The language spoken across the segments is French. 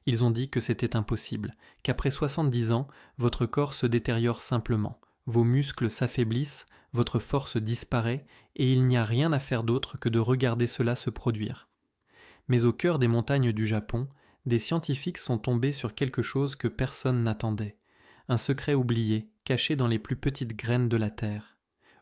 Ils ont dit que c'était impossible, qu'après 70 ans, votre corps se détériore simplement, vos muscles s'affaiblissent, votre force disparaît, et il n'y a rien à faire d'autre que de regarder cela se produire. Mais au cœur des montagnes du Japon, des scientifiques sont tombés sur quelque chose que personne n'attendait, un secret oublié, caché dans les plus petites graines de la terre.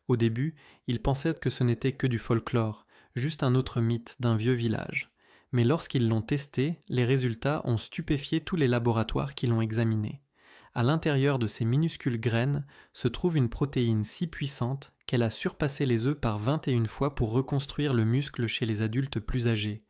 Au début, ils pensaient que ce n'était que du folklore, juste un autre mythe d'un vieux village. Mais lorsqu'ils l'ont testé, les résultats ont stupéfié tous les laboratoires qui l'ont examiné. À l'intérieur de ces minuscules graines se trouve une protéine si puissante qu'elle a surpassé les œufs par 21 fois pour reconstruire le muscle chez les adultes plus âgés.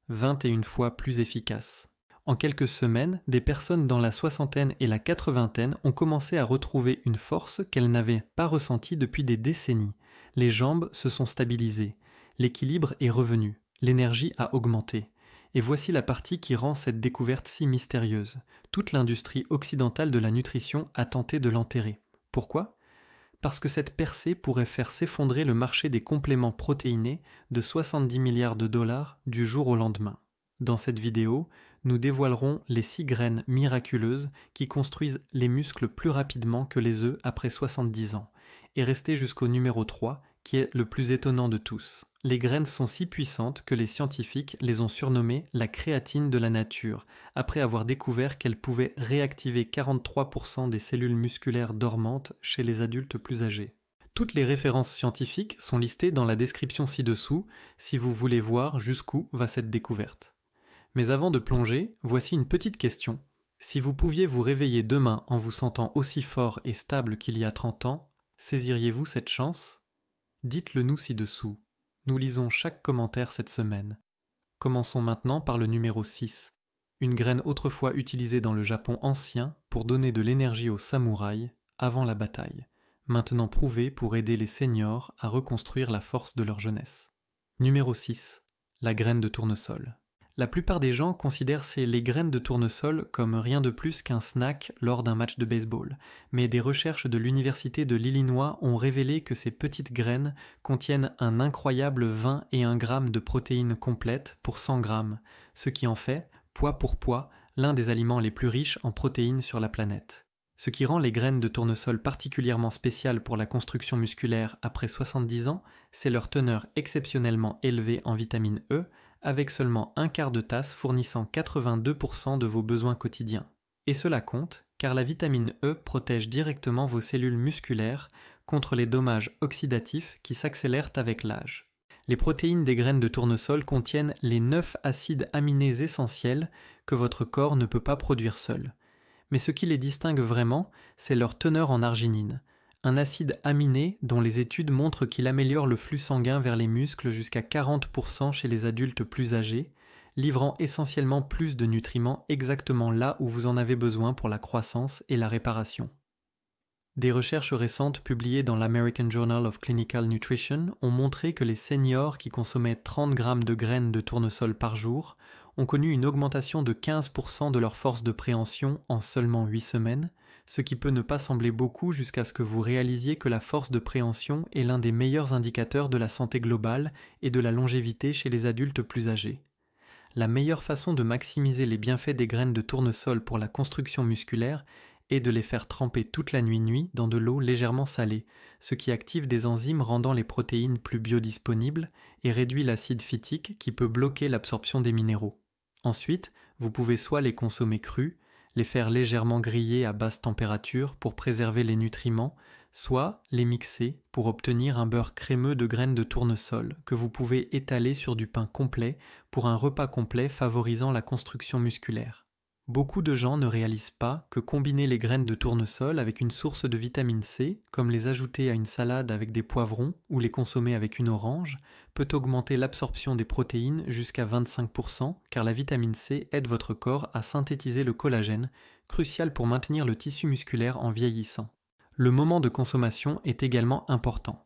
21 fois plus efficace. En quelques semaines, des personnes dans la soixantaine et la quatre-vingtaine ont commencé à retrouver une force qu'elles n'avaient pas ressentie depuis des décennies. Les jambes se sont stabilisées, l'équilibre est revenu, l'énergie a augmenté. Et voici la partie qui rend cette découverte si mystérieuse. Toute l'industrie occidentale de la nutrition a tenté de l'enterrer. Pourquoi ? Parce que cette percée pourrait faire s'effondrer le marché des compléments protéinés de 70 milliards de dollars du jour au lendemain. Dans cette vidéo, nous dévoilerons les 6 graines miraculeuses qui construisent les muscles plus rapidement que les œufs après 70 ans. Et restez jusqu'au numéro 3, qui est le plus étonnant de tous. Les graines sont si puissantes que les scientifiques les ont surnommées la créatine de la nature, après avoir découvert qu'elles pouvaient réactiver 43% des cellules musculaires dormantes chez les adultes plus âgés. Toutes les références scientifiques sont listées dans la description ci-dessous, si vous voulez voir jusqu'où va cette découverte. Mais avant de plonger, voici une petite question. Si vous pouviez vous réveiller demain en vous sentant aussi fort et stable qu'il y a 30 ans, saisiriez-vous cette chance ? Dites-le nous ci-dessous. Nous lisons chaque commentaire cette semaine. Commençons maintenant par le numéro 6, une graine autrefois utilisée dans le Japon ancien pour donner de l'énergie aux samouraïs avant la bataille, maintenant prouvée pour aider les seniors à reconstruire la force de leur jeunesse. Numéro 6, la graine de tournesol. La plupart des gens considèrent les graines de tournesol comme rien de plus qu'un snack lors d'un match de baseball, mais des recherches de l'Université de l'Illinois ont révélé que ces petites graines contiennent un incroyable 21 grammes de protéines complètes pour 100 grammes, ce qui en fait, poids pour poids, l'un des aliments les plus riches en protéines sur la planète. Ce qui rend les graines de tournesol particulièrement spéciales pour la construction musculaire après 70 ans, c'est leur teneur exceptionnellement élevée en vitamine E, avec seulement un quart de tasse fournissant 82% de vos besoins quotidiens. Et cela compte, car la vitamine E protège directement vos cellules musculaires contre les dommages oxydatifs qui s'accélèrent avec l'âge. Les protéines des graines de tournesol contiennent les 9 acides aminés essentiels que votre corps ne peut pas produire seul. Mais ce qui les distingue vraiment, c'est leur teneur en arginine, un acide aminé dont les études montrent qu'il améliore le flux sanguin vers les muscles jusqu'à 40% chez les adultes plus âgés, livrant essentiellement plus de nutriments exactement là où vous en avez besoin pour la croissance et la réparation. Des recherches récentes publiées dans l'American Journal of Clinical Nutrition ont montré que les seniors qui consommaient 30 grammes de graines de tournesol par jour ont connu une augmentation de 15% de leur force de préhension en seulement 8 semaines, ce qui peut ne pas sembler beaucoup jusqu'à ce que vous réalisiez que la force de préhension est l'un des meilleurs indicateurs de la santé globale et de la longévité chez les adultes plus âgés. La meilleure façon de maximiser les bienfaits des graines de tournesol pour la construction musculaire est de les faire tremper toute la nuit dans de l'eau légèrement salée, ce qui active des enzymes rendant les protéines plus biodisponibles et réduit l'acide phytique qui peut bloquer l'absorption des minéraux. Ensuite, vous pouvez soit les consommer crus, les faire légèrement griller à basse température pour préserver les nutriments, soit les mixer pour obtenir un beurre crémeux de graines de tournesol que vous pouvez étaler sur du pain complet pour un repas complet favorisant la construction musculaire. Beaucoup de gens ne réalisent pas que combiner les graines de tournesol avec une source de vitamine C, comme les ajouter à une salade avec des poivrons ou les consommer avec une orange, peut augmenter l'absorption des protéines jusqu'à 25%, car la vitamine C aide votre corps à synthétiser le collagène, crucial pour maintenir le tissu musculaire en vieillissant. Le moment de consommation est également important.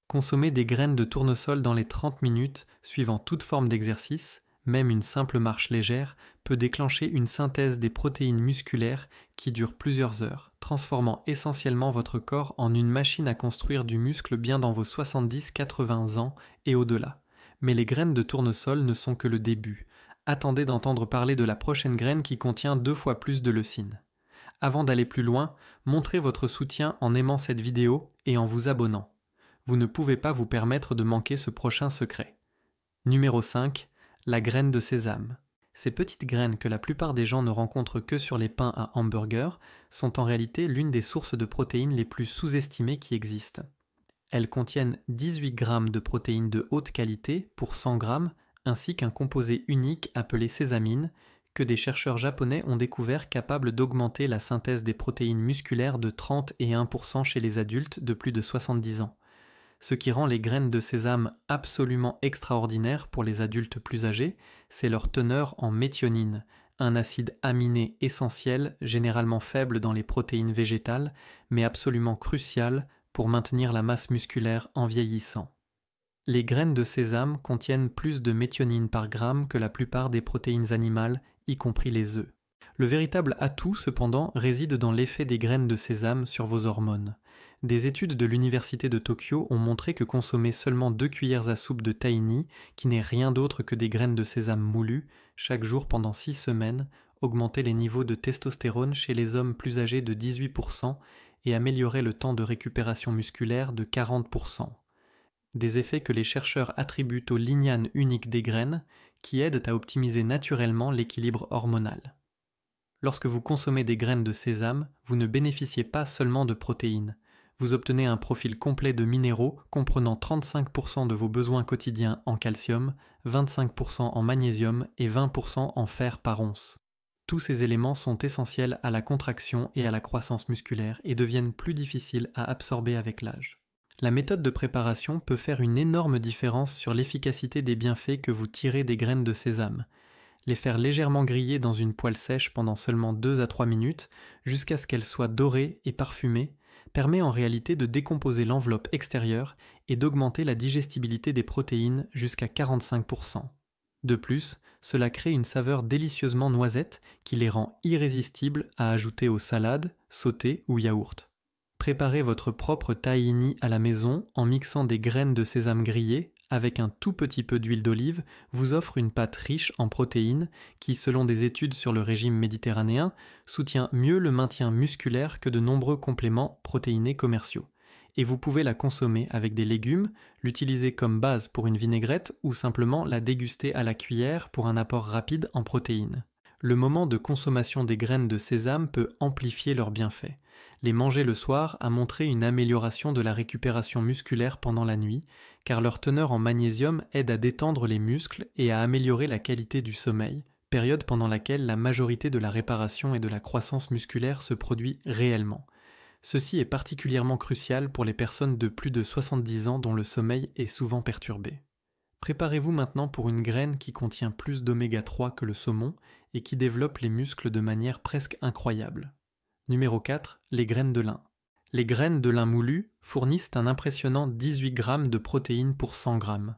Consommez des graines de tournesol dans les 30 minutes suivant toute forme d'exercice. Même une simple marche légère peut déclencher une synthèse des protéines musculaires qui dure plusieurs heures, transformant essentiellement votre corps en une machine à construire du muscle bien dans vos 70-80 ans et au-delà. Mais les graines de tournesol ne sont que le début. Attendez d'entendre parler de la prochaine graine qui contient 2 fois plus de leucine. Avant d'aller plus loin, montrez votre soutien en aimant cette vidéo et en vous abonnant. Vous ne pouvez pas vous permettre de manquer ce prochain secret. Numéro 5. La graine de sésame. Ces petites graines que la plupart des gens ne rencontrent que sur les pains à hamburger sont en réalité l'une des sources de protéines les plus sous-estimées qui existent. Elles contiennent 18 grammes de protéines de haute qualité pour 100 grammes, ainsi qu'un composé unique appelé sésamine, que des chercheurs japonais ont découvert capable d'augmenter la synthèse des protéines musculaires de 30 et 1% chez les adultes de plus de 70 ans. Ce qui rend les graines de sésame absolument extraordinaires pour les adultes plus âgés, c'est leur teneur en méthionine, un acide aminé essentiel, généralement faible dans les protéines végétales, mais absolument crucial pour maintenir la masse musculaire en vieillissant. Les graines de sésame contiennent plus de méthionine par gramme que la plupart des protéines animales, y compris les œufs. Le véritable atout, cependant, réside dans l'effet des graines de sésame sur vos hormones. Des études de l'université de Tokyo ont montré que consommer seulement 2 cuillères à soupe de tahini, qui n'est rien d'autre que des graines de sésame moulues, chaque jour pendant 6 semaines, augmentait les niveaux de testostérone chez les hommes plus âgés de 18% et améliorait le temps de récupération musculaire de 40%. Des effets que les chercheurs attribuent au lignane unique des graines, qui aident à optimiser naturellement l'équilibre hormonal. Lorsque vous consommez des graines de sésame, vous ne bénéficiez pas seulement de protéines. Vous obtenez un profil complet de minéraux comprenant 35% de vos besoins quotidiens en calcium, 25% en magnésium et 20% en fer par once. Tous ces éléments sont essentiels à la contraction et à la croissance musculaire et deviennent plus difficiles à absorber avec l'âge. La méthode de préparation peut faire une énorme différence sur l'efficacité des bienfaits que vous tirez des graines de sésame. Les faire légèrement griller dans une poêle sèche pendant seulement 2 à 3 minutes, jusqu'à ce qu'elles soient dorées et parfumées, permet en réalité de décomposer l'enveloppe extérieure et d'augmenter la digestibilité des protéines jusqu'à 45%. De plus, cela crée une saveur délicieusement noisette qui les rend irrésistibles à ajouter aux salades, sautés ou yaourts. Préparez votre propre tahini à la maison en mixant des graines de sésame grillées avec un tout petit peu d'huile d'olive vous offre une pâte riche en protéines qui, selon des études sur le régime méditerranéen, soutient mieux le maintien musculaire que de nombreux compléments protéinés commerciaux. Et vous pouvez la consommer avec des légumes, l'utiliser comme base pour une vinaigrette ou simplement la déguster à la cuillère pour un apport rapide en protéines. Le moment de consommation des graines de sésame peut amplifier leurs bienfaits. Les manger le soir a montré une amélioration de la récupération musculaire pendant la nuit, car leur teneur en magnésium aide à détendre les muscles et à améliorer la qualité du sommeil, période pendant laquelle la majorité de la réparation et de la croissance musculaire se produit réellement. Ceci est particulièrement crucial pour les personnes de plus de 70 ans dont le sommeil est souvent perturbé. Préparez-vous maintenant pour une graine qui contient plus d'oméga 3 que le saumon et qui développe les muscles de manière presque incroyable. Numéro 4. Les graines de lin. Les graines de lin moulu fournissent un impressionnant 18 grammes de protéines pour 100 grammes.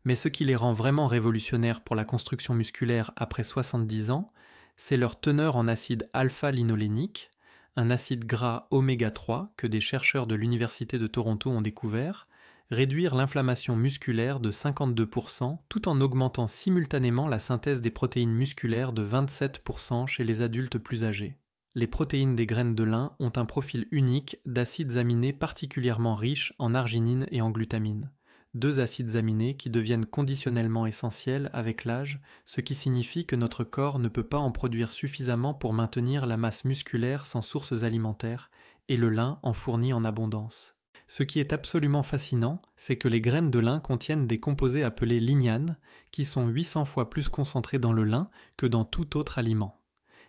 Mais ce qui les rend vraiment révolutionnaires pour la construction musculaire après 70 ans, c'est leur teneur en acide alpha-linolénique, un acide gras oméga 3 que des chercheurs de l'Université de Toronto ont découvert, réduire l'inflammation musculaire de 52% tout en augmentant simultanément la synthèse des protéines musculaires de 27% chez les adultes plus âgés. Les protéines des graines de lin ont un profil unique d'acides aminés particulièrement riches en arginine et en glutamine. 2 acides aminés qui deviennent conditionnellement essentiels avec l'âge, ce qui signifie que notre corps ne peut pas en produire suffisamment pour maintenir la masse musculaire sans sources alimentaires, et le lin en fournit en abondance. Ce qui est absolument fascinant, c'est que les graines de lin contiennent des composés appelés lignanes, qui sont 800 fois plus concentrés dans le lin que dans tout autre aliment.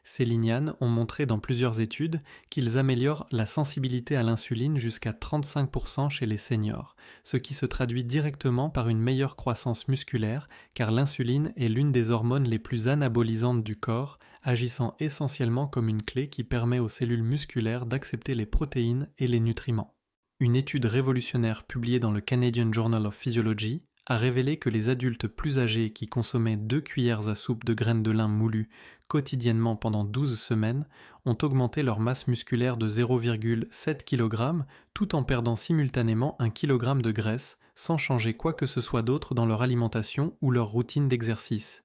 Ces lignanes ont montré dans plusieurs études qu'ils améliorent la sensibilité à l'insuline jusqu'à 35% chez les seniors, ce qui se traduit directement par une meilleure croissance musculaire car l'insuline est l'une des hormones les plus anabolisantes du corps, agissant essentiellement comme une clé qui permet aux cellules musculaires d'accepter les protéines et les nutriments. Une étude révolutionnaire publiée dans le Canadian Journal of Physiology a révélé que les adultes plus âgés qui consommaient 2 cuillères à soupe de graines de lin moulues quotidiennement pendant 12 semaines ont augmenté leur masse musculaire de 0,7 kg tout en perdant simultanément 1 kg de graisse sans changer quoi que ce soit d'autre dans leur alimentation ou leur routine d'exercice.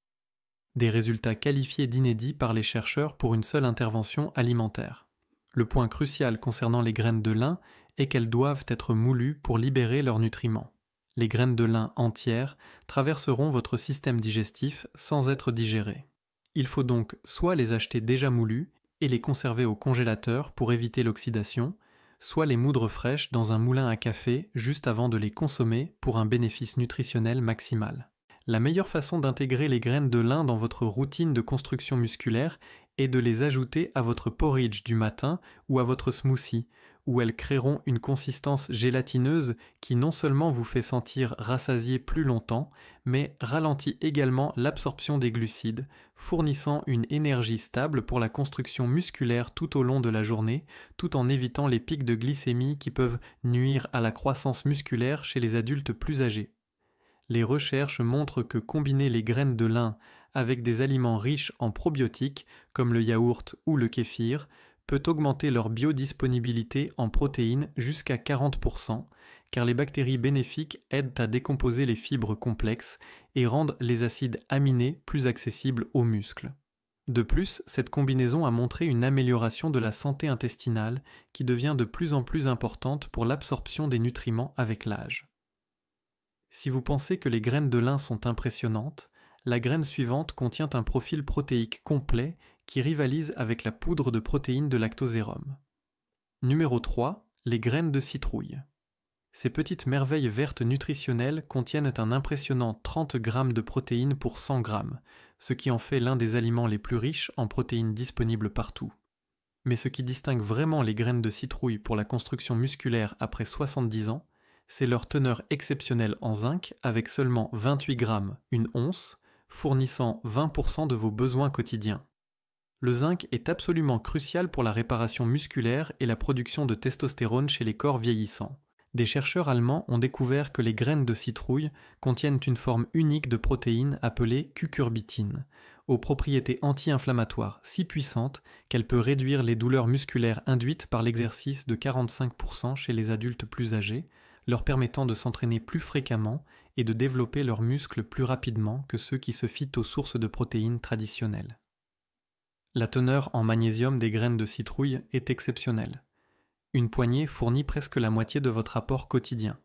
Des résultats qualifiés d'inédits par les chercheurs pour une seule intervention alimentaire. Le point crucial concernant les graines de lin est qu'elles doivent être moulues pour libérer leurs nutriments. Les graines de lin entières traverseront votre système digestif sans être digérées. Il faut donc soit les acheter déjà moulues et les conserver au congélateur pour éviter l'oxydation, soit les moudre fraîches dans un moulin à café juste avant de les consommer pour un bénéfice nutritionnel maximal. La meilleure façon d'intégrer les graines de lin dans votre routine de construction musculaire est de les ajouter à votre porridge du matin ou à votre smoothie, où elles créeront une consistance gélatineuse qui non seulement vous fait sentir rassasié plus longtemps, mais ralentit également l'absorption des glucides, fournissant une énergie stable pour la construction musculaire tout au long de la journée, tout en évitant les pics de glycémie qui peuvent nuire à la croissance musculaire chez les adultes plus âgés. Les recherches montrent que combiner les graines de lin avec des aliments riches en probiotiques, comme le yaourt ou le kéfir, peut augmenter leur biodisponibilité en protéines jusqu'à 40%, car les bactéries bénéfiques aident à décomposer les fibres complexes et rendent les acides aminés plus accessibles aux muscles. De plus, cette combinaison a montré une amélioration de la santé intestinale qui devient de plus en plus importante pour l'absorption des nutriments avec l'âge. Si vous pensez que les graines de lin sont impressionnantes, la graine suivante contient un profil protéique complet qui rivalise avec la poudre de protéines de lactosérum. Numéro 3. Les graines de citrouille. Ces petites merveilles vertes nutritionnelles contiennent un impressionnant 30 g de protéines pour 100 g, ce qui en fait l'un des aliments les plus riches en protéines disponibles partout. Mais ce qui distingue vraiment les graines de citrouille pour la construction musculaire après 70 ans, c'est leur teneur exceptionnelle en zinc avec seulement 28 g, une once, fournissant 20% de vos besoins quotidiens. Le zinc est absolument crucial pour la réparation musculaire et la production de testostérone chez les corps vieillissants. Des chercheurs allemands ont découvert que les graines de citrouille contiennent une forme unique de protéine appelée cucurbitine, aux propriétés anti-inflammatoires si puissantes qu'elle peut réduire les douleurs musculaires induites par l'exercice de 45% chez les adultes plus âgés, leur permettant de s'entraîner plus fréquemment et de développer leurs muscles plus rapidement que ceux qui se fient aux sources de protéines traditionnelles. La teneur en magnésium des graines de citrouille est exceptionnelle. Une poignée fournit presque la moitié de votre apport quotidien.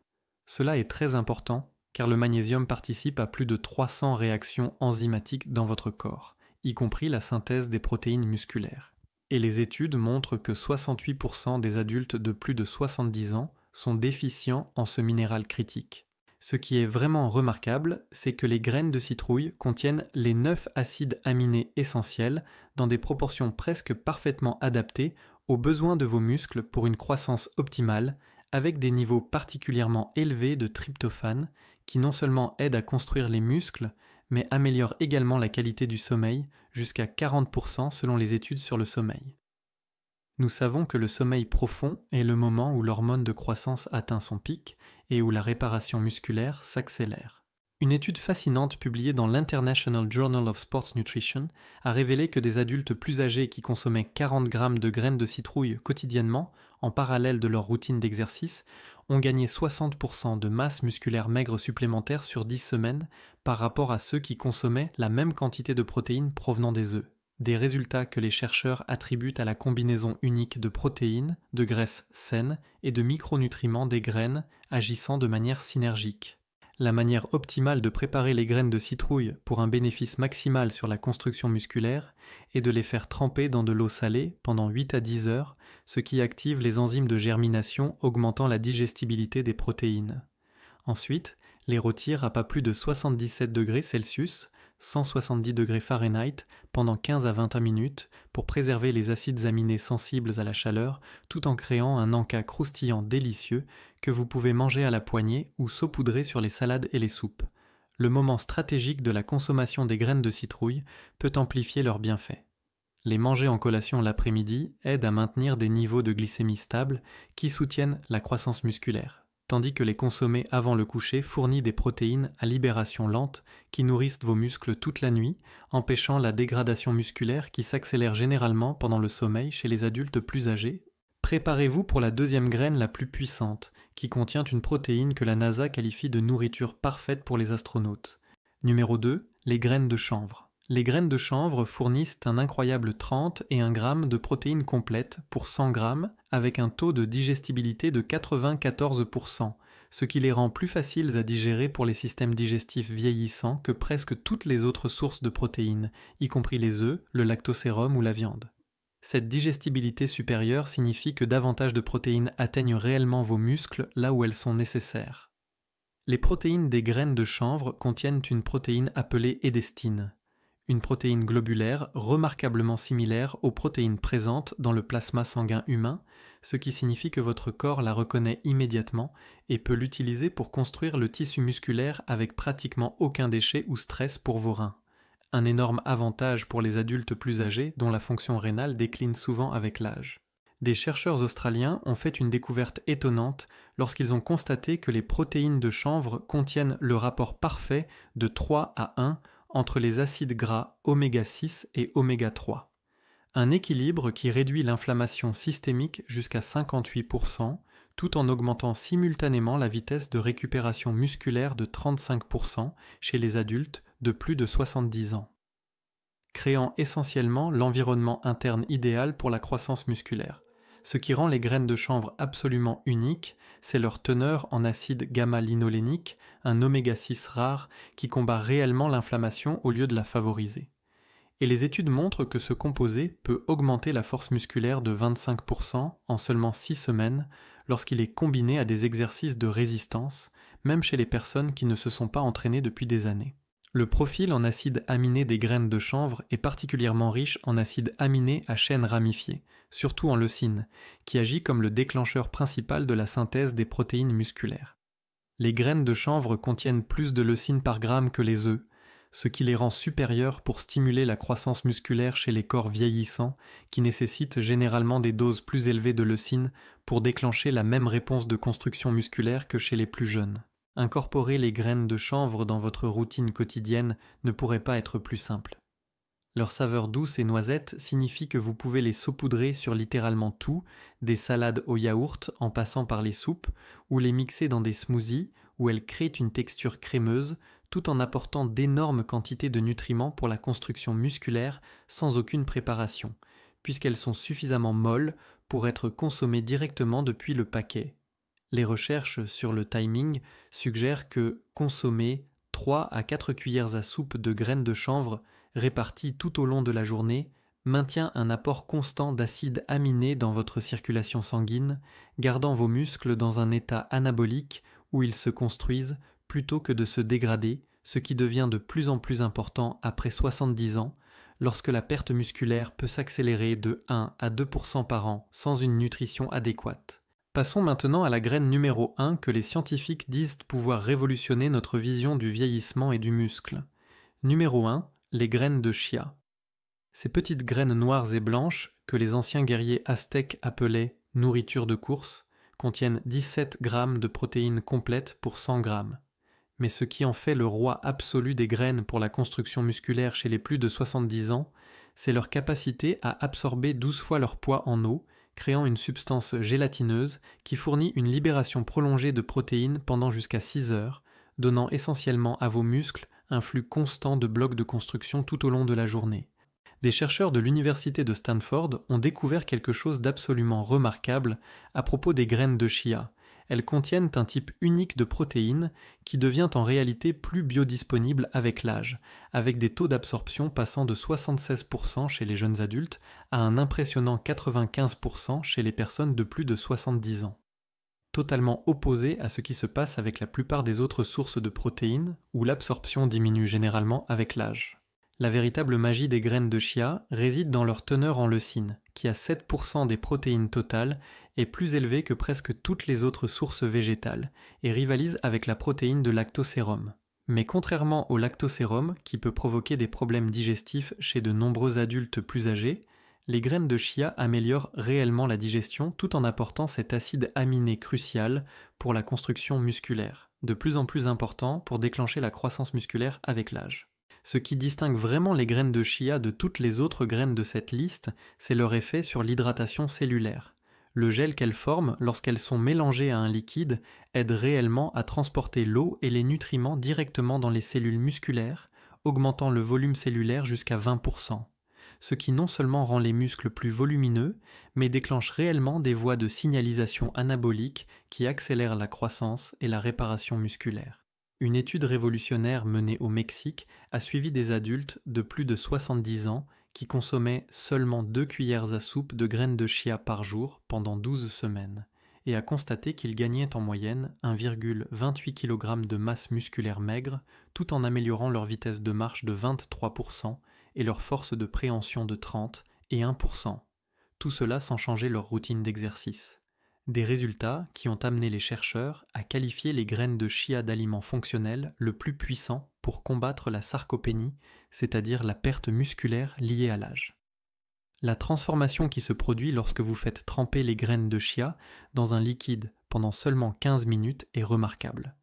Cela est très important car le magnésium participe à plus de 300 réactions enzymatiques dans votre corps, y compris la synthèse des protéines musculaires. Et les études montrent que 68% des adultes de plus de 70 ans sont déficients en ce minéral critique. Ce qui est vraiment remarquable, c'est que les graines de citrouille contiennent les 9 acides aminés essentiels dans des proportions presque parfaitement adaptées aux besoins de vos muscles pour une croissance optimale, avec des niveaux particulièrement élevés de tryptophane qui non seulement aident à construire les muscles, mais améliorent également la qualité du sommeil, jusqu'à 40% selon les études sur le sommeil. Nous savons que le sommeil profond est le moment où l'hormone de croissance atteint son pic et où la réparation musculaire s'accélère. Une étude fascinante publiée dans l'International Journal of Sports Nutrition a révélé que des adultes plus âgés qui consommaient 40 g de graines de citrouille quotidiennement, en parallèle de leur routine d'exercice, ont gagné 60% de masse musculaire maigre supplémentaire sur 10 semaines par rapport à ceux qui consommaient la même quantité de protéines provenant des œufs. Des résultats que les chercheurs attribuent à la combinaison unique de protéines, de graisses saines et de micronutriments des graines agissant de manière synergique. La manière optimale de préparer les graines de citrouille pour un bénéfice maximal sur la construction musculaire est de les faire tremper dans de l'eau salée pendant 8 à 10 heures, ce qui active les enzymes de germination augmentant la digestibilité des protéines. Ensuite, les rôtir à pas plus de 77 degrés Celsius, 170 degrés Fahrenheit, pendant 15 à 21 minutes pour préserver les acides aminés sensibles à la chaleur tout en créant un encas croustillant délicieux que vous pouvez manger à la poignée ou saupoudrer sur les salades et les soupes. Le moment stratégique de la consommation des graines de citrouille peut amplifier leurs bienfaits. Les manger en collation l'après-midi aide à maintenir des niveaux de glycémie stables qui soutiennent la croissance musculaire, tandis que les consommer avant le coucher fournit des protéines à libération lente qui nourrissent vos muscles toute la nuit, empêchant la dégradation musculaire qui s'accélère généralement pendant le sommeil chez les adultes plus âgés. Préparez-vous pour la deuxième graine la plus puissante, qui contient une protéine que la NASA qualifie de nourriture parfaite pour les astronautes. Numéro 2, les graines de chanvre. Les graines de chanvre fournissent un incroyable 30 et 1 g de protéines complètes pour 100 g avec un taux de digestibilité de 94%, ce qui les rend plus faciles à digérer pour les systèmes digestifs vieillissants que presque toutes les autres sources de protéines, y compris les œufs, le lactosérum ou la viande. Cette digestibilité supérieure signifie que davantage de protéines atteignent réellement vos muscles là où elles sont nécessaires. Les protéines des graines de chanvre contiennent une protéine appelée édestine, une protéine globulaire remarquablement similaire aux protéines présentes dans le plasma sanguin humain, ce qui signifie que votre corps la reconnaît immédiatement et peut l'utiliser pour construire le tissu musculaire avec pratiquement aucun déchet ou stress pour vos reins. Un énorme avantage pour les adultes plus âgés dont la fonction rénale décline souvent avec l'âge. Des chercheurs australiens ont fait une découverte étonnante lorsqu'ils ont constaté que les protéines de chanvre contiennent le rapport parfait de 3 à 1 entre les acides gras oméga 6 et oméga 3. Un équilibre qui réduit l'inflammation systémique jusqu'à 58%, tout en augmentant simultanément la vitesse de récupération musculaire de 35% chez les adultes de plus de 70 ans, créant essentiellement l'environnement interne idéal pour la croissance musculaire. Ce qui rend les graines de chanvre absolument uniques, c'est leur teneur en acide gamma-linolénique, un oméga 6 rare qui combat réellement l'inflammation au lieu de la favoriser. Et les études montrent que ce composé peut augmenter la force musculaire de 25% en seulement 6 semaines lorsqu'il est combiné à des exercices de résistance, même chez les personnes qui ne se sont pas entraînées depuis des années. Le profil en acides aminés des graines de chanvre est particulièrement riche en acides aminés à chaîne ramifiée, surtout en leucine, qui agit comme le déclencheur principal de la synthèse des protéines musculaires. Les graines de chanvre contiennent plus de leucine par gramme que les œufs, ce qui les rend supérieurs pour stimuler la croissance musculaire chez les corps vieillissants qui nécessitent généralement des doses plus élevées de leucine pour déclencher la même réponse de construction musculaire que chez les plus jeunes. Incorporer les graines de chanvre dans votre routine quotidienne ne pourrait pas être plus simple. Leur saveur douce et noisette signifie que vous pouvez les saupoudrer sur littéralement tout, des salades au yaourt en passant par les soupes, ou les mixer dans des smoothies où elles créent une texture crémeuse tout en apportant d'énormes quantités de nutriments pour la construction musculaire sans aucune préparation, puisqu'elles sont suffisamment molles pour être consommées directement depuis le paquet. Les recherches sur le timing suggèrent que consommer 3 à 4 cuillères à soupe de graines de chanvre réparties tout au long de la journée maintient un apport constant d'acides aminés dans votre circulation sanguine, gardant vos muscles dans un état anabolique où ils se construisent plutôt que de se dégrader, ce qui devient de plus en plus important après 70 ans, lorsque la perte musculaire peut s'accélérer de 1 à 2% par an sans une nutrition adéquate. Passons maintenant à la graine numéro 1 que les scientifiques disent pouvoir révolutionner notre vision du vieillissement et du muscle. Numéro 1, les graines de chia. Ces petites graines noires et blanches, que les anciens guerriers aztèques appelaient « nourriture de course », contiennent 17 grammes de protéines complètes pour 100 grammes. Mais ce qui en fait le roi absolu des graines pour la construction musculaire chez les plus de 70 ans, c'est leur capacité à absorber 12 fois leur poids en eau, créant une substance gélatineuse qui fournit une libération prolongée de protéines pendant jusqu'à 6 heures, donnant essentiellement à vos muscles un flux constant de blocs de construction tout au long de la journée. Des chercheurs de l'université de Stanford ont découvert quelque chose d'absolument remarquable à propos des graines de chia. Elles contiennent un type unique de protéines qui devient en réalité plus biodisponible avec l'âge, avec des taux d'absorption passant de 76% chez les jeunes adultes à un impressionnant 95% chez les personnes de plus de 70 ans. Totalement opposé à ce qui se passe avec la plupart des autres sources de protéines, où l'absorption diminue généralement avec l'âge. La véritable magie des graines de chia réside dans leur teneur en leucine, qui à 7% des protéines totales est plus élevée que presque toutes les autres sources végétales et rivalise avec la protéine de lactosérum. Mais contrairement au lactosérum, qui peut provoquer des problèmes digestifs chez de nombreux adultes plus âgés, les graines de chia améliorent réellement la digestion tout en apportant cet acide aminé crucial pour la construction musculaire, de plus en plus important pour déclencher la croissance musculaire avec l'âge. Ce qui distingue vraiment les graines de chia de toutes les autres graines de cette liste, c'est leur effet sur l'hydratation cellulaire. Le gel qu'elles forment, lorsqu'elles sont mélangées à un liquide, aide réellement à transporter l'eau et les nutriments directement dans les cellules musculaires, augmentant le volume cellulaire jusqu'à 20%, ce qui non seulement rend les muscles plus volumineux, mais déclenche réellement des voies de signalisation anabolique qui accélèrent la croissance et la réparation musculaire. Une étude révolutionnaire menée au Mexique a suivi des adultes de plus de 70 ans qui consommaient seulement 2 cuillères à soupe de graines de chia par jour pendant 12 semaines, et a constaté qu'ils gagnaient en moyenne 1,28 kg de masse musculaire maigre, tout en améliorant leur vitesse de marche de 23% et leur force de préhension de 30 et 1%, tout cela sans changer leur routine d'exercice. Des résultats qui ont amené les chercheurs à qualifier les graines de chia d'aliments fonctionnels le plus puissant pour combattre la sarcopénie, c'est-à-dire la perte musculaire liée à l'âge. La transformation qui se produit lorsque vous faites tremper les graines de chia dans un liquide pendant seulement 15 minutes est remarquable.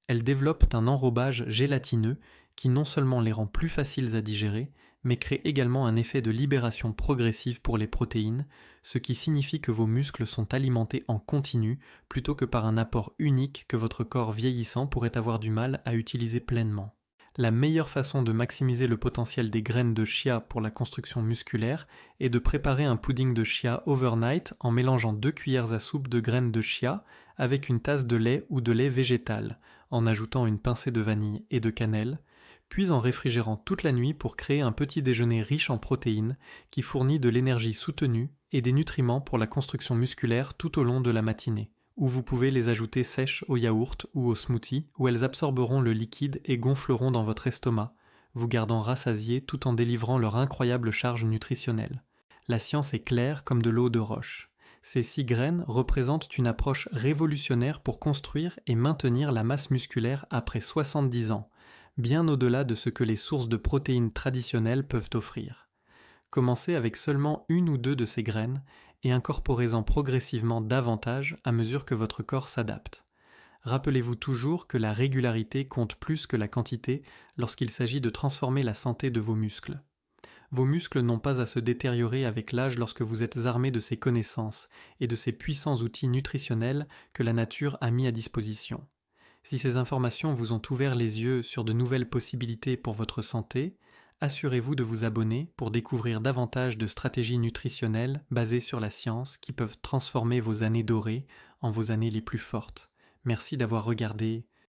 Elles développent un enrobage gélatineux qui non seulement les rend plus faciles à digérer, mais crée également un effet de libération progressive pour les protéines, ce qui signifie que vos muscles sont alimentés en continu plutôt que par un apport unique que votre corps vieillissant pourrait avoir du mal à utiliser pleinement. La meilleure façon de maximiser le potentiel des graines de chia pour la construction musculaire est de préparer un pudding de chia overnight en mélangeant 2 cuillères à soupe de graines de chia avec une tasse de lait ou de lait végétal, en ajoutant une pincée de vanille et de cannelle, puis en réfrigérant toute la nuit pour créer un petit déjeuner riche en protéines qui fournit de l'énergie soutenue et des nutriments pour la construction musculaire tout au long de la matinée, ou vous pouvez les ajouter sèches au yaourt ou au smoothie où elles absorberont le liquide et gonfleront dans votre estomac, vous gardant rassasié tout en délivrant leur incroyable charge nutritionnelle. La science est claire comme de l'eau de roche. Ces 6 graines représentent une approche révolutionnaire pour construire et maintenir la masse musculaire après 70 ans, bien au-delà de ce que les sources de protéines traditionnelles peuvent offrir. Commencez avec seulement 1 ou 2 de ces graines et incorporez-en progressivement davantage à mesure que votre corps s'adapte. Rappelez-vous toujours que la régularité compte plus que la quantité lorsqu'il s'agit de transformer la santé de vos muscles. Vos muscles n'ont pas à se détériorer avec l'âge lorsque vous êtes armé de ces connaissances et de ces puissants outils nutritionnels que la nature a mis à disposition. Si ces informations vous ont ouvert les yeux sur de nouvelles possibilités pour votre santé, assurez-vous de vous abonner pour découvrir davantage de stratégies nutritionnelles basées sur la science qui peuvent transformer vos années dorées en vos années les plus fortes. Merci d'avoir regardé